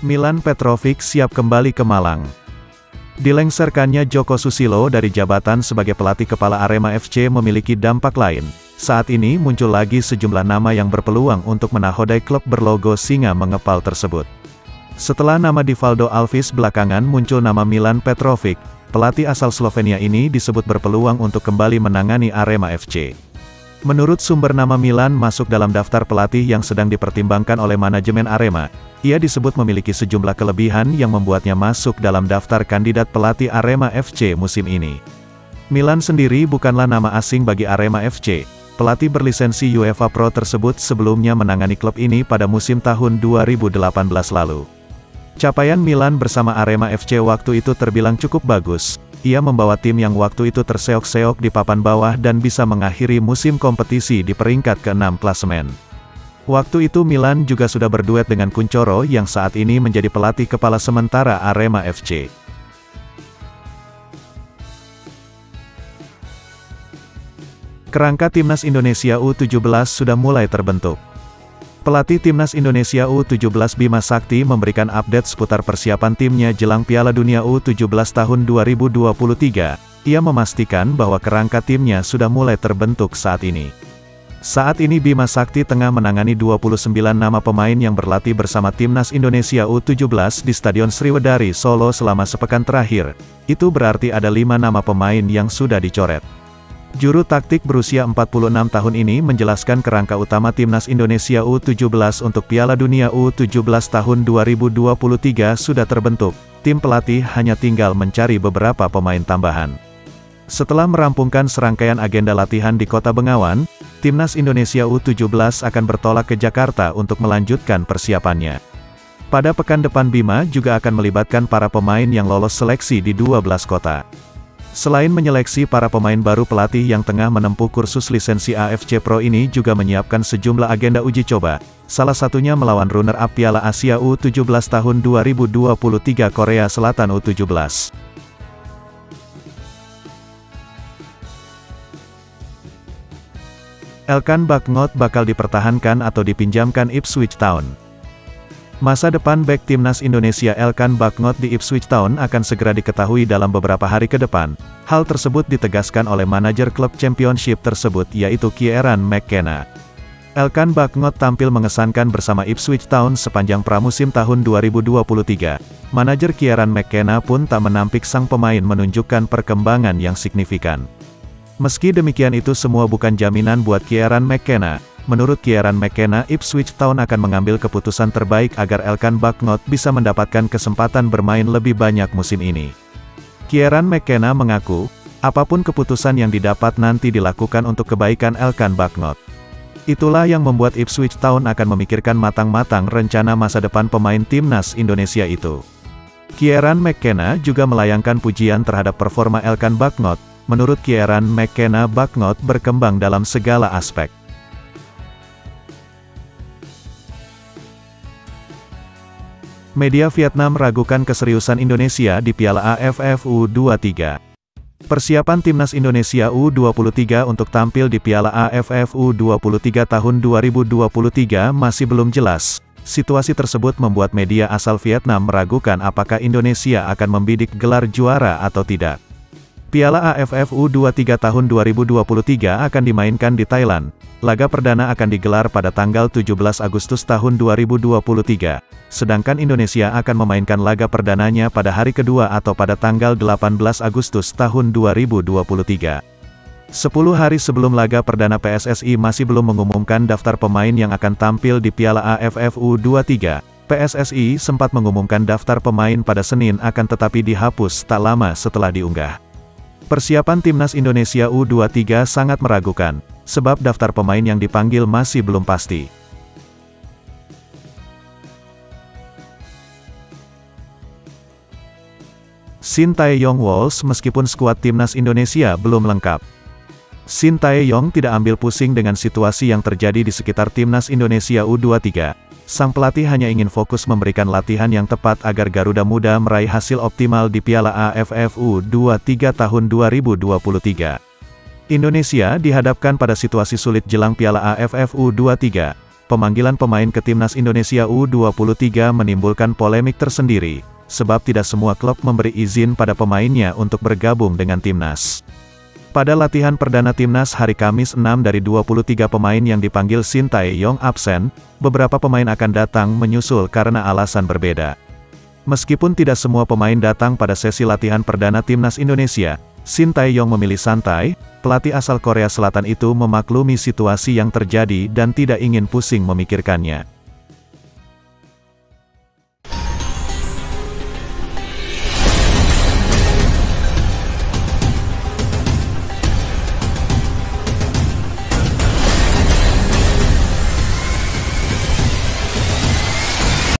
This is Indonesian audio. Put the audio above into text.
Milan Petrovic siap kembali ke Malang. Dilengsarkannya Joko Susilo dari jabatan sebagai pelatih kepala Arema FC memiliki dampak lain. Saat ini muncul lagi sejumlah nama yang berpeluang untuk menahodai klub berlogo singa mengepal tersebut. Setelah nama Divaldo Alves belakangan muncul nama Milan Petrovic, pelatih asal Slovenia ini disebut berpeluang untuk kembali menangani Arema FC. Menurut sumber, nama Milan masuk dalam daftar pelatih yang sedang dipertimbangkan oleh manajemen Arema. Ia disebut memiliki sejumlah kelebihan yang membuatnya masuk dalam daftar kandidat pelatih Arema FC musim ini. Milan sendiri bukanlah nama asing bagi Arema FC. Pelatih berlisensi UEFA Pro tersebut sebelumnya menangani klub ini pada musim tahun 2018 lalu. Capaian Milan bersama Arema FC waktu itu terbilang cukup bagus. Ia membawa tim yang waktu itu terseok-seok di papan bawah dan bisa mengakhiri musim kompetisi di peringkat ke-6 klasemen. Waktu itu Milan juga sudah berduet dengan Kuncoro yang saat ini menjadi pelatih kepala sementara Arema FC. Kerangka Timnas Indonesia U17 sudah mulai terbentuk. Pelatih Timnas Indonesia U17 Bima Sakti memberikan update seputar persiapan timnya jelang Piala Dunia U17 tahun 2023. Ia memastikan bahwa kerangka timnya sudah mulai terbentuk saat ini. Saat ini Bima Sakti tengah menangani 29 nama pemain yang berlatih bersama Timnas Indonesia U17 di Stadion Sriwedari Solo selama sepekan terakhir. Itu berarti ada 5 nama pemain yang sudah dicoret. Juru taktik berusia 46 tahun ini menjelaskan kerangka utama Timnas Indonesia U17 untuk Piala Dunia U17 tahun 2023 sudah terbentuk. Tim pelatih hanya tinggal mencari beberapa pemain tambahan. Setelah merampungkan serangkaian agenda latihan di Kota Bengawan, Timnas Indonesia U17 akan bertolak ke Jakarta untuk melanjutkan persiapannya. Pada pekan depan Bima juga akan melibatkan para pemain yang lolos seleksi di 12 kota. Selain menyeleksi para pemain baru, pelatih yang tengah menempuh kursus lisensi AFC Pro ini juga menyiapkan sejumlah agenda uji coba, salah satunya melawan runner-up Piala Asia U17 tahun 2023 Korea Selatan U17. Elkan Bagnot bakal dipertahankan atau dipinjamkan Ipswich Town. Masa depan bek Timnas Indonesia Elkan Bagnot di Ipswich Town akan segera diketahui dalam beberapa hari ke depan. Hal tersebut ditegaskan oleh manajer klub Championship tersebut yaitu Kieran McKenna. Elkan Bagnot tampil mengesankan bersama Ipswich Town sepanjang pramusim tahun 2023. Manajer Kieran McKenna pun tak menampik sang pemain menunjukkan perkembangan yang signifikan. Meski demikian, itu semua bukan jaminan buat Kieran McKenna. Menurut Kieran McKenna, Ipswich Town akan mengambil keputusan terbaik agar Elkan Bagnot bisa mendapatkan kesempatan bermain lebih banyak musim ini. Kieran McKenna mengaku, apapun keputusan yang didapat nanti dilakukan untuk kebaikan Elkan Bagnot. Itulah yang membuat Ipswich Town akan memikirkan matang-matang rencana masa depan pemain Timnas Indonesia itu. Kieran McKenna juga melayangkan pujian terhadap performa Elkan Bagnot. Menurut Kieran McKenna, Bagnot berkembang dalam segala aspek. Media Vietnam ragukan keseriusan Indonesia di Piala AFF U23. Persiapan Timnas Indonesia U23 untuk tampil di Piala AFF U23 tahun 2023 masih belum jelas. Situasi tersebut membuat media asal Vietnam meragukan apakah Indonesia akan membidik gelar juara atau tidak. Piala AFF U23 tahun 2023 akan dimainkan di Thailand. Laga perdana akan digelar pada tanggal 17 Agustus tahun 2023. Sedangkan Indonesia akan memainkan laga perdananya pada hari kedua atau pada tanggal 18 Agustus tahun 2023. 10 hari sebelum laga perdana, PSSI masih belum mengumumkan daftar pemain yang akan tampil di Piala AFF U23. PSSI sempat mengumumkan daftar pemain pada Senin tetapi dihapus tak lama setelah diunggah. Persiapan Timnas Indonesia U23 sangat meragukan, sebab daftar pemain yang dipanggil masih belum pasti. Shin Tae-yong Wolves meskipun skuad Timnas Indonesia belum lengkap. Shin Tae-yong tidak ambil pusing dengan situasi yang terjadi di sekitar Timnas Indonesia U23. Sang pelatih hanya ingin fokus memberikan latihan yang tepat agar Garuda Muda meraih hasil optimal di Piala AFF U23 tahun 2023. Indonesia dihadapkan pada situasi sulit jelang Piala AFF U23. pemanggilan pemain ke Timnas Indonesia U23 menimbulkan polemik tersendiri, sebab tidak semua klub memberi izin pada pemainnya untuk bergabung dengan Timnas. Pada latihan perdana Timnas hari Kamis 6 dari 23 pemain yang dipanggil Shin Tae-yong absen, beberapa pemain akan datang menyusul karena alasan berbeda. Meskipun tidak semua pemain datang pada sesi latihan perdana Timnas Indonesia, Shin Tae-yong memilih santai. Pelatih asal Korea Selatan itu memaklumi situasi yang terjadi dan tidak ingin pusing memikirkannya.